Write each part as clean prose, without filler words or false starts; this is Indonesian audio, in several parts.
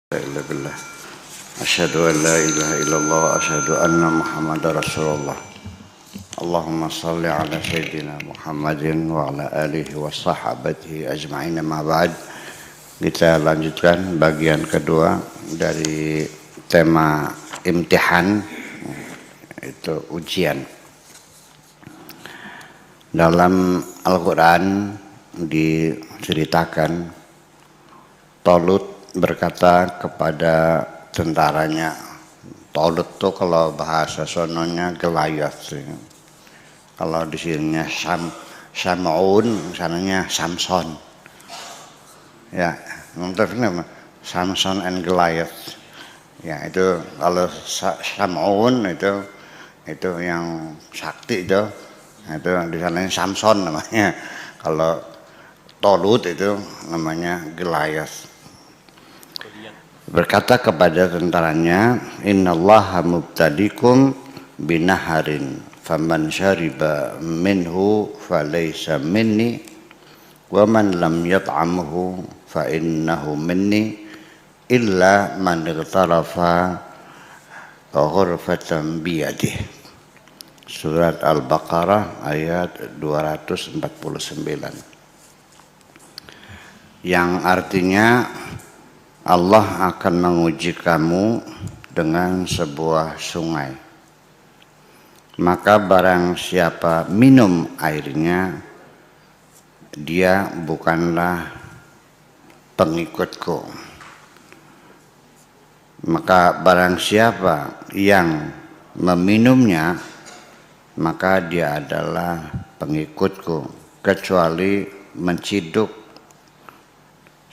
إلا بالله أشهد أن لا إله إلا الله وأشهد أن محمد رسول الله اللهم صل على سيدنا محمد وعلى آله وصحبه أجمعين ما بعد. Kita lanjutkan bagian kedua dari tema imtihan, itu ujian. Dalam Al-Quran diceritakan Talut berkata kepada tentaranya, Talut tuh kalau bahasa sononya Goliath, kalau di sininya Sam'un, sananya Samson. Ya, nama Samson and Goliath. Ya, itu kalau Sam'un itu yang sakti itu di sananya Samson namanya. Kalau Talut itu namanya Goliath. Berkata kepada tentaranya, innallaha mubtadikum binaharin faman syariba minhu falaysa minni wa man lam yat'amhu fa innahu minni illa man igtarafa ghurfatan biyadih. Surat Al-Baqarah ayat 249, yang artinya Allah akan menguji kamu dengan sebuah sungai. Maka barang siapa minum airnya, dia bukanlah pengikutku. Maka barang siapa yang meminumnya, maka dia adalah pengikutku, kecuali menciduk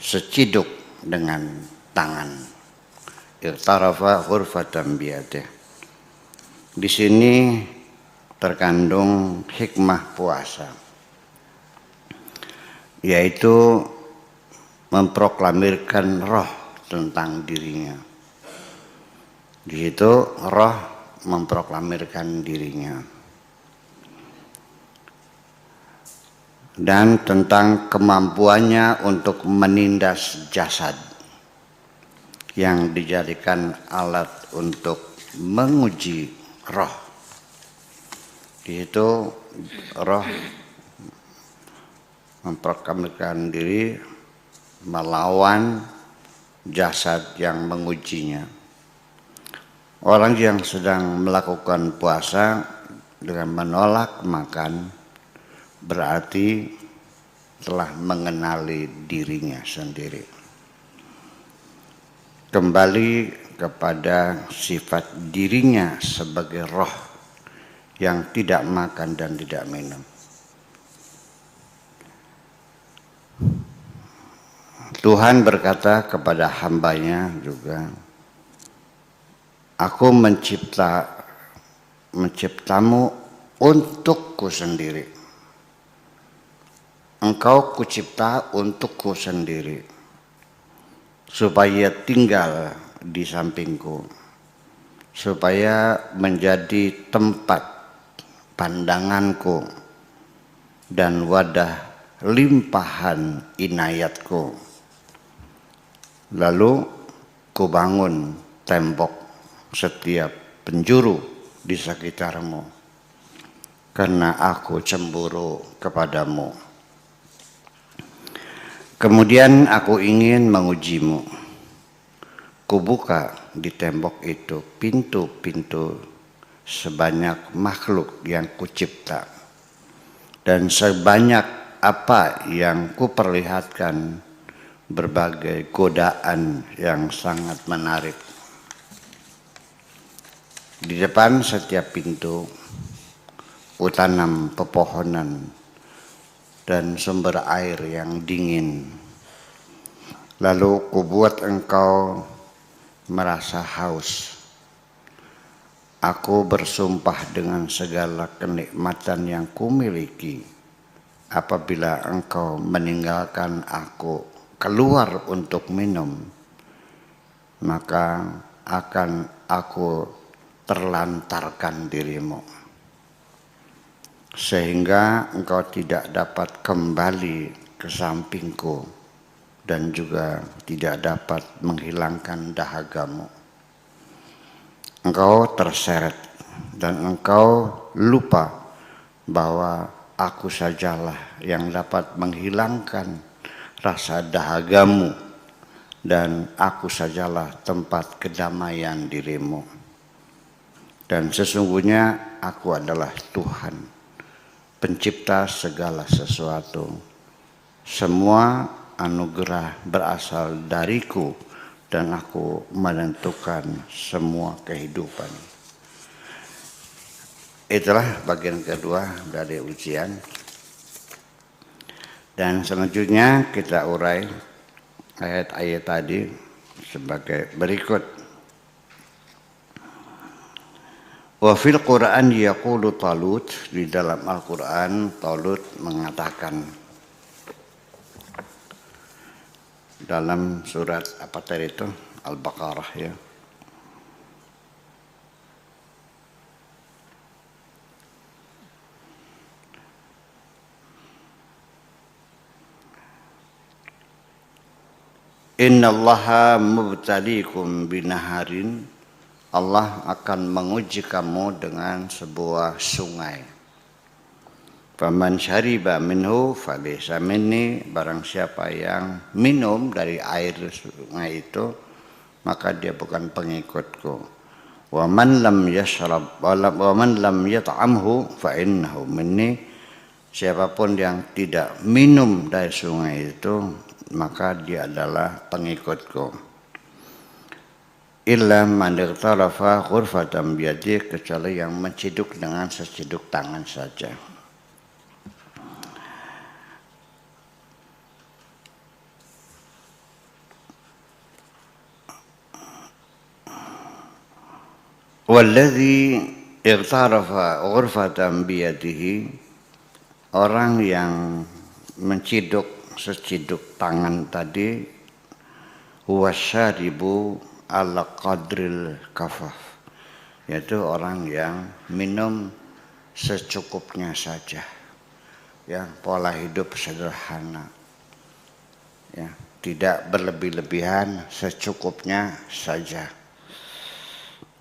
seciduk dengan tangan. Iqtarafa ghurfatan biyadih. Di sini terkandung hikmah puasa, yaitu memproklamirkan roh tentang dirinya. Di situ roh memproklamirkan dirinya. Dan tentang kemampuannya untuk menindas jasad yang dijadikan alat untuk menguji roh. Di situ roh memproklamirkan diri melawan jasad yang mengujinya. Orang yang sedang melakukan puasa dengan menolak makan berarti telah mengenali dirinya sendiri. Kembali kepada sifat dirinya sebagai roh yang tidak makan dan tidak minum. Tuhan berkata kepada hambanya juga, aku menciptamu untukku sendiri. Engkau kucipta untukku sendiri, supaya tinggal di sampingku, supaya menjadi tempat pandanganku dan wadah limpahan inayatku. Lalu kubangun tembok setiap penjuru di sekitarmu, karena aku cemburu kepadamu. Kemudian aku ingin mengujimu. Kubuka di tembok itu pintu-pintu sebanyak makhluk yang kucipta, dan sebanyak apa yang kuperlihatkan berbagai godaan yang sangat menarik. Di depan setiap pintu kutanam pepohonan dan sumber air yang dingin. Lalu kubuat engkau merasa haus. Aku bersumpah dengan segala kenikmatan yang kumiliki, apabila engkau meninggalkan aku keluar untuk minum, maka akan aku terlantarkan dirimu, sehingga engkau tidak dapat kembali ke sampingku dan juga tidak dapat menghilangkan dahagamu. Engkau terseret dan engkau lupa bahwa aku sajalah yang dapat menghilangkan rasa dahagamu dan aku sajalah tempat kedamaian dirimu. Dan sesungguhnya aku adalah Tuhan, pencipta segala sesuatu. Semua anugerah berasal dariku dan aku menentukan semua kehidupan. Itulah bagian kedua dari ujian. Dan selanjutnya kita urai ayat-ayat tadi sebagai berikut. Wa fil Qur'an yaqulu Talut, di dalam Al-Qur'an Talut mengatakan dalam surat apa tadi itu? Al-Baqarah ya. Innallaha mubtaliikum binaharin, Allah akan menguji kamu dengan sebuah sungai. Faman syariba minhu falaysa minni, barang siapa yang minum dari air sungai itu maka dia bukan pengikutku. Wa man lam yashrab wa man lam yat'amhu fa innahu minni, siapapun yang tidak minum dari sungai itu maka dia adalah pengikutku. Illa man iqtarafa ghurfatan biyadihi, kecuali yang menciduk dengan seciduk tangan saja. Walladzi iqtarafa ghurfatan biyadihi, orang yang menciduk seciduk tangan tadi, huwa syaribu ala qadril kafaf, yaitu orang yang minum secukupnya saja, ya, pola hidup sederhana, ya, tidak berlebih-lebihan, secukupnya saja.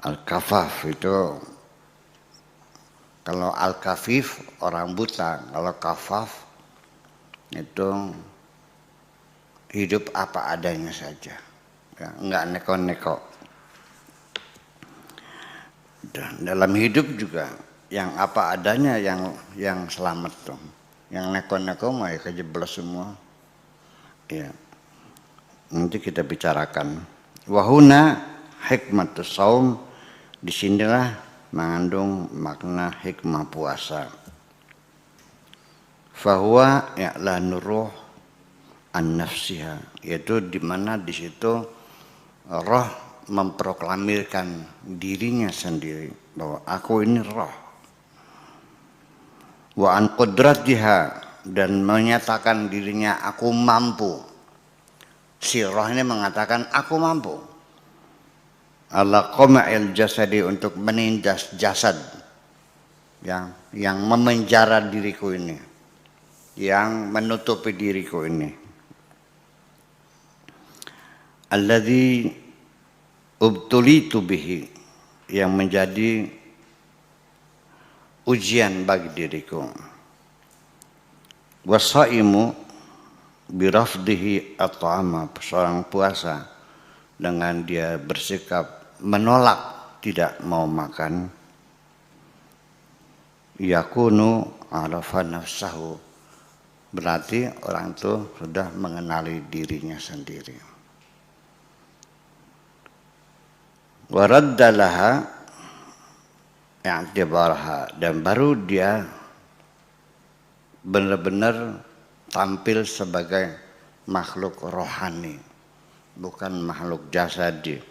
Al-kafaf itu, kalau al-kafif orang buta, kalau kafaf itu hidup apa adanya saja. Ya, enggak neko-neko. Dan dalam hidup juga yang apa adanya yang selamat tuh. Yang neko-neko mah ya kejeblos semua. Ya. Nanti kita bicarakan. Wahuna hikmatus saum, disinilah mengandung makna hikmah puasa. Fahuwa i'lanu ruh an nafsiha, yaitu di mana di situ roh memproklamirkan dirinya sendiri bahwa aku ini roh. Wa an qudratiha, dan menyatakan dirinya aku mampu. Si roh ini mengatakan aku mampu. Ala qama'il jasadi, untuk menindas jasad yang memenjara diriku ini, yang menutupi diriku ini. Alladzi ubtulitu bihi, yang menjadi ujian bagi diriku. Wasaimu birafdihi at'ama, seorang puasa dengan dia bersikap menolak, tidak mau makan. Yakunu arafa nafsahu, berarti orang itu sudah mengenali dirinya sendiri. Waraddalaha i'tibarha, dan baru dia benar-benar tampil sebagai makhluk rohani, bukan makhluk jasadi.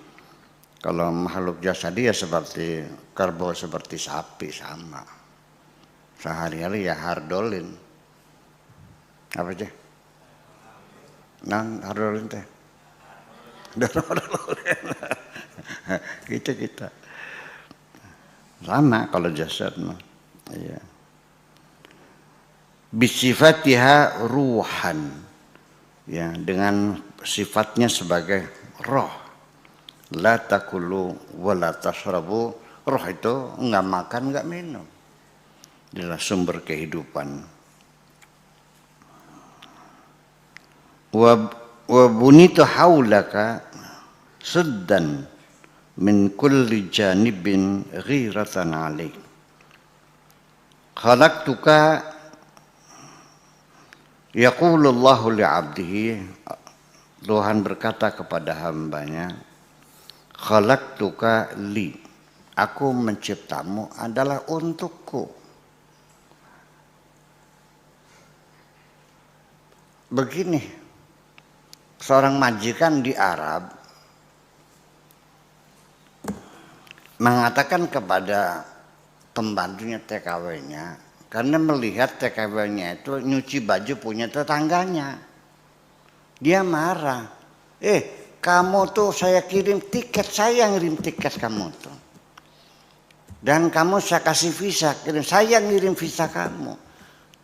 Kalau makhluk jasadi ya seperti kerbau, seperti sapi, sama. Sehari-hari ya hardolin. Apa aja? Nang hardolin teh. Kita sama kalau jasad mah. Iya. Bisifatiha ruhan, ya, dengan sifatnya sebagai roh. La takulu wa la tashrabu. Roh itu enggak makan, enggak minum. Adalah sumber kehidupan. Wa bunitu haulaka suddan min kulli janibin ghiratan alaik. Khalaqtuka yaqulullahu li'abdihi, Tuhan berkata kepada hambanya, khalaqtuka li, aku menciptamu adalah untukku. Begini, seorang majikan di Arab mengatakan kepada pembantunya TKW-nya, karena melihat TKW-nya itu nyuci baju punya tetangganya. Dia marah. Kamu tuh saya kirim tiket, saya ngirim tiket kamu tuh. Dan kamu saya kasih visa, saya ngirim visa kamu.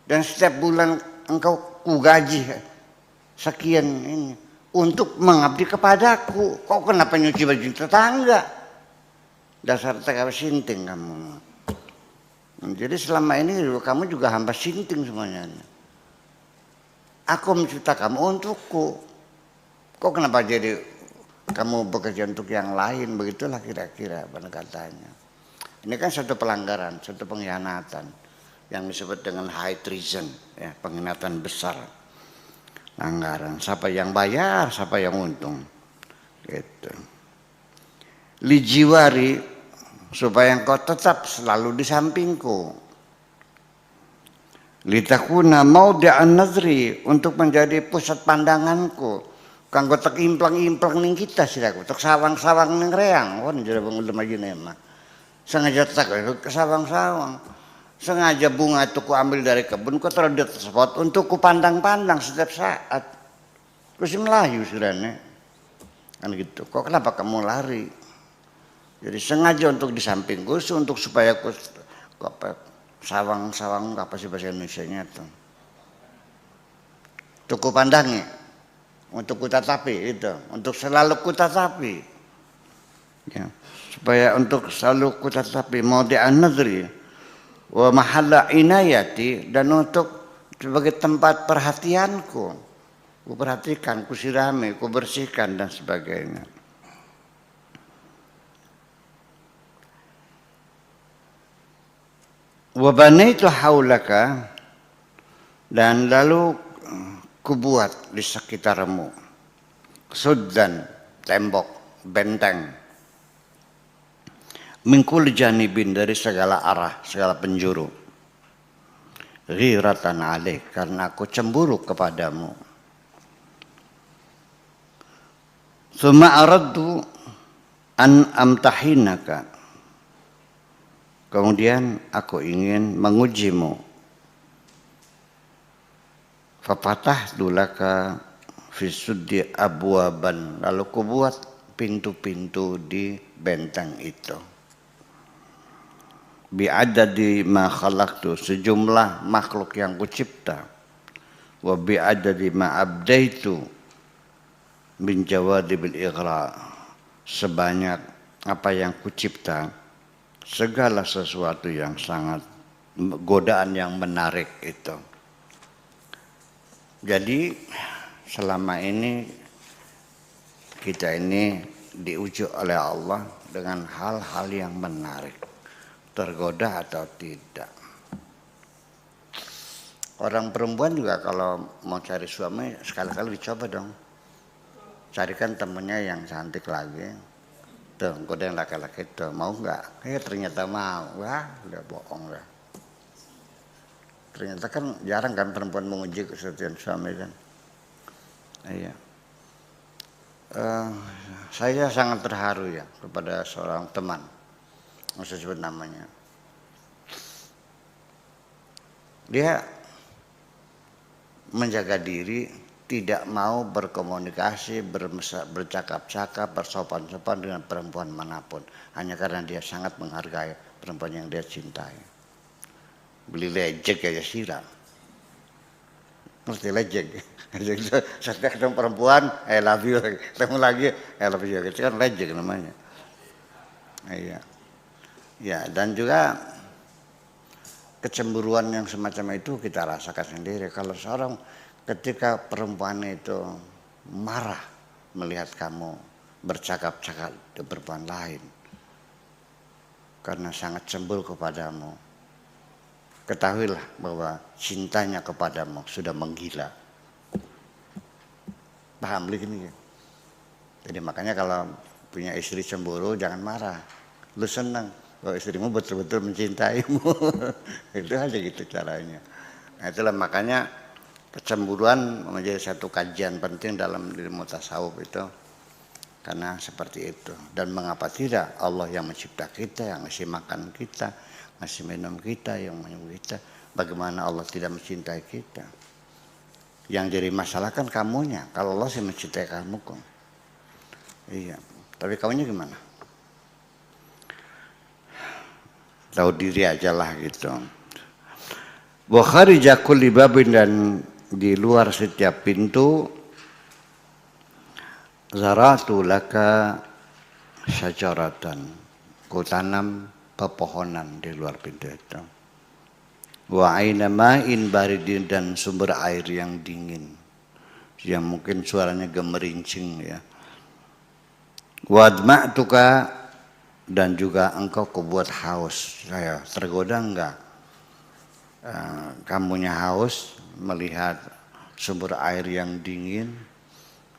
Dan setiap bulan engkau kugaji sekian ini untuk mengabdi kepadaku. Kok kenapa nyuci baju tetangga? Dasar TKW sinting kamu. Jadi selama ini kamu juga hamba sinting semuanya. Aku mencipta kamu untukku. Kok kenapa jadi kamu bekerja untuk yang lain? Begitulah kira-kira pendekatannya. Ini kan satu pelanggaran, satu pengkhianatan yang disebut dengan high treason, ya, pengkhianatan besar. Anggaran, siapa yang bayar, siapa yang untung. Gitu. Lijiwari, supaya engkau tetap selalu di sampingku. Litakuna maudi'an nazri, untuk menjadi pusat pandanganku. Kanggo tek implang-implang ning kita siraku, tek sawang-sawang ning reang, kon jare pengulem aja mah. Sengaja tak ke sawang-sawang. Sengaja bunga itu ku ambil dari kebun, ku taruh di spot untuk ku pandang-pandang setiap saat. Terus melayu sirane. Kan gitu. Kok kenapa kamu lari? Jadi sengaja untuk di sampingku, untuk supaya ku sawang-sawang apa sih bahasa Indonesianya itu. Untuk ku pandangi, untuk ku tatapi itu, untuk selalu ku tatapi. Ya, supaya untuk selalu ku tatapi maudi'an nadri wa mahalla inayati, dan untuk sebagai tempat perhatianku, ku perhatikan, ku sirami, ku bersihkan dan sebagainya. Wa banaitu haulaka, dan lalu ku buat di sekitarmu suddan, tembok, benteng, mingkul janibin, dari segala arah, segala penjuru. Ghiratan alaik, karena aku cemburu kepadamu. Tsumma aradtu an amtahinaka, kemudian aku ingin mengujimu. Fafatahtu laka fi suddi abwaban, lalu ku buat pintu-pintu di benteng itu. Bi'adadi ma khalaqtu, sejumlah makhluk yang kucipta. Wa bi'adadi ma abdaitu min jawadibil ighra, sebanyak apa yang kucipta, segala sesuatu yang sangat godaan yang menarik itu. Jadi selama ini kita ini diuji oleh Allah dengan hal-hal yang menarik. Tergoda atau tidak. Orang perempuan juga kalau mau cari suami sekali-kali dicoba dong. Carikan temennya yang cantik lagi. Tuh, goda yang laki-laki tuh, mau nggak? Ternyata mau. Wah, udah bohong lah. Ternyata kan jarang kan perempuan menguji kesetiaan suami kan. Iya. Saya sangat terharu ya kepada seorang teman. Nggak usah sebut namanya. Dia menjaga diri, tidak mau berkomunikasi, bercakap-cakap, bersopan-sopan dengan perempuan manapun, hanya karena dia sangat menghargai perempuan yang dia cintai. Beli lecek aja siram. ngerti lecek. Setiap ketemu perempuan, I love you, ketemu lagi, I love you, itu kan lecek namanya. Iya, ya dan juga kecemburuan yang semacam itu kita rasakan sendiri. Kalau seorang ketika perempuan itu marah melihat kamu bercakap-cakap dengan perempuan lain karena sangat cemburu kepadamu, ketahuilah bahwa cintanya kepadamu sudah menggila. Paham begini ya? Jadi makanya kalau punya istri cemburu jangan marah, lu senang kalau istrimu betul-betul mencintaimu. Itu aja gitu caranya. Nah itulah makanya kecemburuan menjadi satu kajian penting dalam ilmu tasawuf itu, karena seperti itu. Dan mengapa tidak, Allah yang mencipta kita, yang ngasih makan kita, ngasih minum kita, yang menyembuh kita, bagaimana Allah tidak mencintai kita? Yang jadi masalah kan kamunya. Kalau Allah sih mencintai kamu kok. Iya, tapi kamunya gimana? Tahu diri aja lah gitu. Wa kharija kulli babin, dan di luar setiap pintu, zaratu laka syajaratan, ku tanam pepohonan di luar pintu itu. Wa aina ma'in baridin, dan sumber air yang dingin, yang mungkin suaranya gemerincing ya. Wa adma'tuka, dan juga engkau kubuat haus. Saya tergoda enggak? Kamunya haus melihat sumber air yang dingin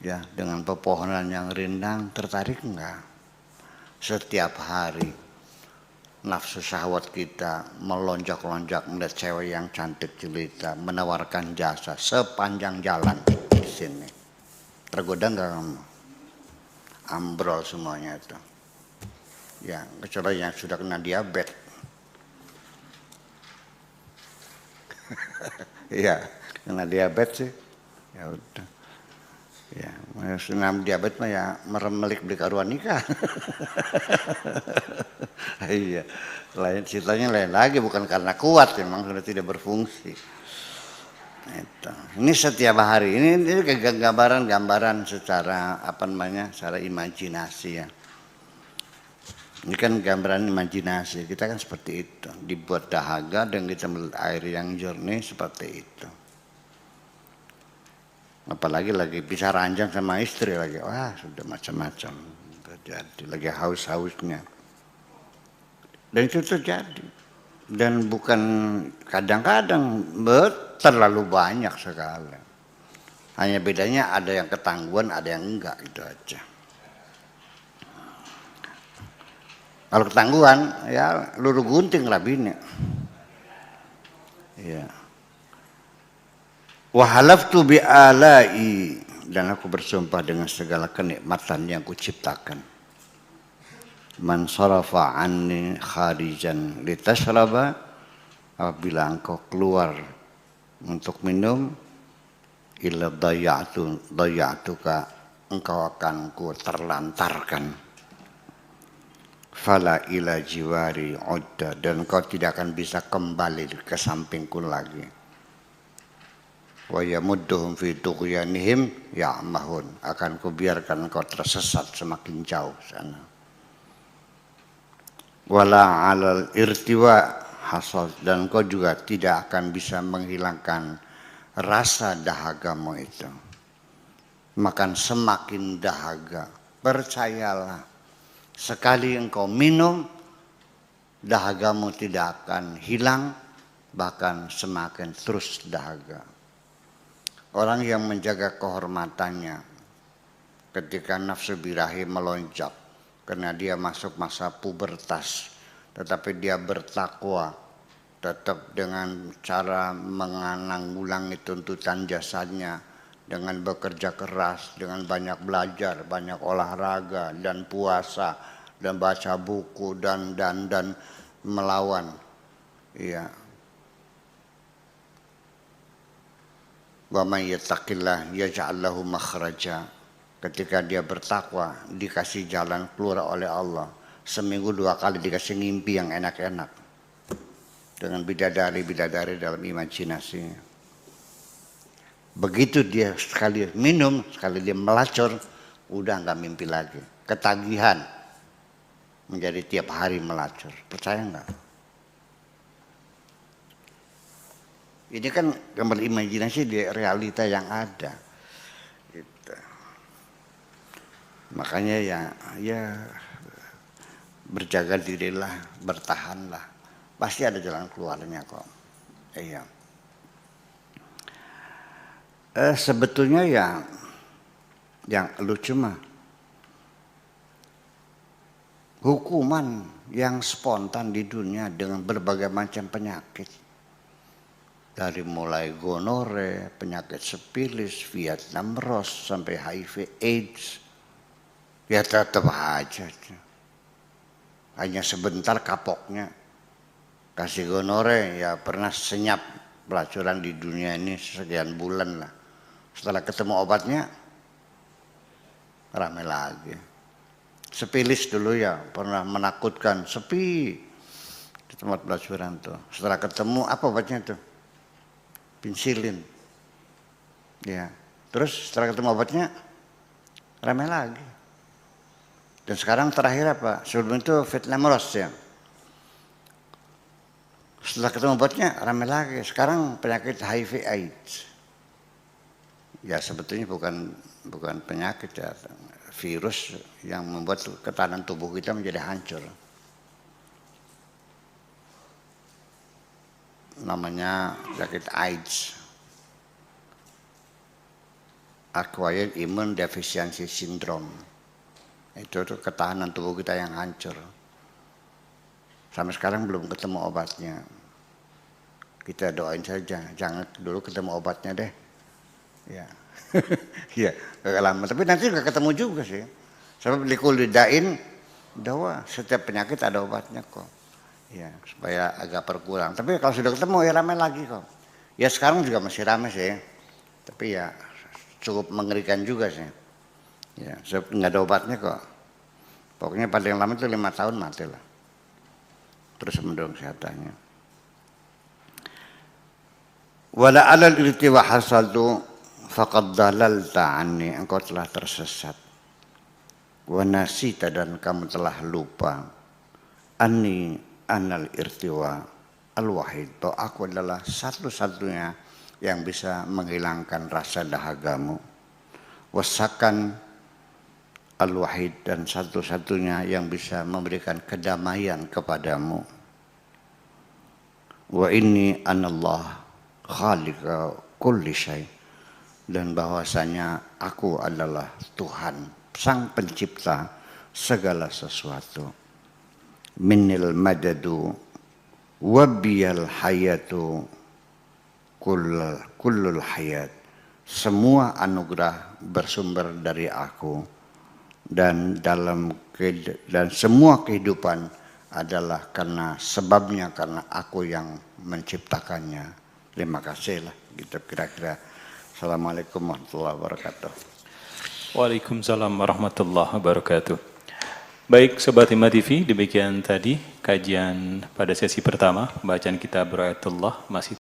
ya dengan pepohonan yang rindang, tertarik enggak? Setiap hari nafsu syahwat kita melonjak-lonjak melihat cewek yang cantik jelita menawarkan jasa sepanjang jalan di sini. Tergoda enggak kamu? Ambrol semuanya itu. Ya, kecuali yang sudah kena diabetes. Iya, kena diabetes sih. Ya udah. Ya, senam diabetes mah ya meremelik beli karuan nikah. Iya, lain ceritanya lain lagi, bukan karena kuat, memang sudah tidak berfungsi. Itu. Ini setiap hari ini gambaran secara apa namanya, secara imajinasi ya. Ini kan gambaran imajinasi kita kan seperti itu, dibuat dahaga dan kita melihat air yang jernih seperti itu. Apalagi lagi bisa ranjang sama istri lagi, wah sudah macam-macam terjadi, lagi haus-hausnya. Dan itu terjadi. Dan bukan kadang-kadang, terlalu banyak sekali. Hanya bedanya ada yang ketangguhan, ada yang enggak, itu aja. Kalau ketangguhan, ya luruh gunting lah bini. Ya. Wa halaftu bi alai, dan aku bersumpah dengan segala kenikmatan yang kuciptakan. Man sarafa anni kharijan litashraba, apabila engkau keluar untuk minum, illa dayatuka, engkau akan ku terlantarkan. Fala ila jiwari udda, dan engkau tidak akan bisa kembali ke sampingku lagi. Wa yamudduhum fi tughyanihim ya'mahun, akan kubiarkan engkau tersesat semakin jauh sana. Wala alal irtiwa hasal, dan engkau juga tidak akan bisa menghilangkan rasa dahagamu itu. Makan semakin dahaga, percayalah, sekali engkau minum, dahagamu tidak akan hilang, bahkan semakin terus dahaga. Orang yang menjaga kehormatannya ketika nafsu birahi melonjak, karena dia masuk masa pubertas, tetapi dia bertakwa, tetap dengan cara menanggulangi tuntutan jasanya, dengan bekerja keras, dengan banyak belajar, banyak olahraga dan puasa dan baca buku dan melawan. Iya. Wa may yattaqillah yaj'al lahu makhraja. Ketika dia bertakwa, dikasih jalan keluar oleh Allah. Seminggu 2 kali dikasih mimpi yang enak-enak dengan bidadari dalam imajinasi. Begitu dia sekali minum, sekali dia melacur, udah nggak mimpi lagi. Ketagihan menjadi tiap hari melacur. Percaya nggak? Ini kan gambar imajinasi di realita yang ada. Gitu. Makanya ya berjaga dirilah, bertahanlah. Pasti ada jalan keluarnya kok. Iya. Sebetulnya yang lucu mah hukuman yang spontan di dunia dengan berbagai macam penyakit. Dari mulai gonore, penyakit sipilis, Vietnam Ross, sampai HIV AIDS. Ya tetap aja. Hanya sebentar kapoknya. Kasih gonore ya pernah senyap pelacuran di dunia ini sekian bulan lah. Setelah ketemu obatnya, ramai lagi. Sipilis dulu ya pernah menakutkan, sepi di tempat pelacuran tuh. Setelah ketemu apa obatnya tuh? Pensilin. Ya. Terus setelah ketemu obatnya ramai lagi. Dan sekarang terakhir apa? Sebelum itu Vietnam Ross ya. Setelah ketemu obatnya ramai lagi. Sekarang penyakit HIV AIDS. Ya sebetulnya bukan penyakit ya, virus yang membuat ketahanan tubuh kita menjadi hancur. Namanya penyakit AIDS, Acquired Immune Deficiency Syndrome. Itu tuh ketahanan tubuh kita yang hancur. Sampai sekarang belum ketemu obatnya. Kita doain saja, jangan dulu ketemu obatnya deh. Ya, ya agak lama. Tapi nanti juga ketemu juga sih. Sebab likulidain, dawa setiap penyakit ada obatnya kok. Ya, supaya agak berkurang. Tapi kalau sudah ketemu ya ramai lagi kok. Ya sekarang juga masih ramai sih. Tapi ya cukup mengerikan juga sih. Ya, nggak ada obatnya kok. Pokoknya paling lama itu 5 tahun mati lah. Terus mendorong kesehatannya. Wala alal irtiwa hasaltu faqad dalalta anni, engkau telah tersesat. Wa nasita, dan kamu telah lupa. Anni anal irtiwa al-wahid, bahwa aku adalah satu-satunya yang bisa menghilangkan rasa dahagamu. Wasakan al-wahid, dan satu-satunya yang bisa memberikan kedamaian kepadamu. Wa inni anallah khaliqa kulli syai, dan bahwasanya aku adalah Tuhan, sang pencipta segala sesuatu. Minil madadu wabiyal hayatu kullul hayat, semua anugerah bersumber dari aku, dan semua kehidupan adalah karena sebabnya, karena aku yang menciptakannya. Terima kasih lah gitu kira-kira. Assalamualaikum warahmatullahi wabarakatuh. Waalaikumsalam warahmatullahi wabarakatuh. Baik Sobat Himma TV, demikian tadi kajian pada sesi pertama, bacaan kitab Ru'yatullah masih